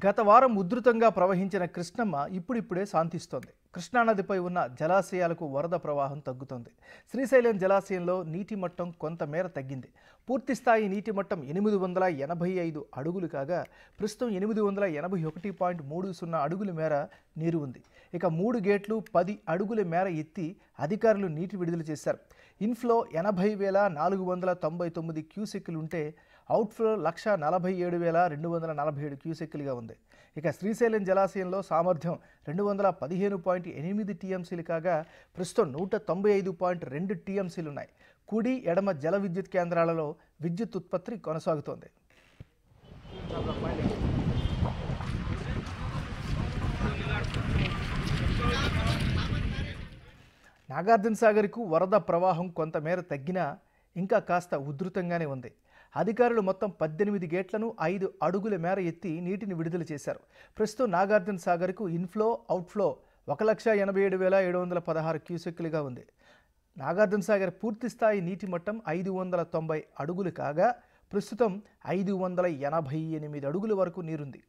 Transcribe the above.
గత వారం ఉధృతంగా ప్రవహించిన కృష్ణమ్మ ఇప్పుడిప్పుడే శాంతిస్తోంది. కృష్ణానదిపై ఉన్న జలాశయాలకు వరద ప్రవాహం తగ్గుతోంది. శ్రీశైలం జలాశయంలో నీటి మట్టం కొంతమేర తగ్గింది. పూర్తిస్థాయి నీటి మట్టం 885 అడుగులు కాగా ప్రస్తుతం 881.30 అడుగుల మేర నీరు ఉంది. ఇక 3 గేట్లు 10 అడుగుల మేర ఎత్తి అధికారులు నీటి విడుదల చేశారు. ఇన్ఫ్లో 80,499 క్యూసెక్కులు ఉంటే అవుట్ఫ్లో 147,247 క్యూసెక్కులుగా ఉంది. ఇక శ్రీశైలం జలాశయంలో సామర్థ్యం 215.8 టీఎంసీలు కాగా ప్రస్తుతం 195.2 టీఎంసీలు ఉన్నాయి. కుడి ఎడమ జల విద్యుత్ కేంద్రాలలో విద్యుత్ ఉత్పత్తి కొనసాగుతోంది. నాగార్జున సాగర్కు వరద ప్రవాహం కొంతమేర తగ్గినా ఇంకా కాస్త ఉధృతంగానే ఉంది. అధికారులు మొత్తం 18 గేట్లను 5 అడుగుల మేర ఎత్తి నీటిని విడుదల చేశారు. ప్రస్తుతం నాగార్జున సాగర్కు ఇన్ఫ్లో అవుట్ఫ్లో 1,87,716 క్యూసెక్కులుగా ఉంది. నాగార్జున సాగర్ పూర్తిస్థాయి నీటి మట్టం 590 అడుగులు కాగా ప్రస్తుతం 588 అడుగుల వరకు నీరుంది.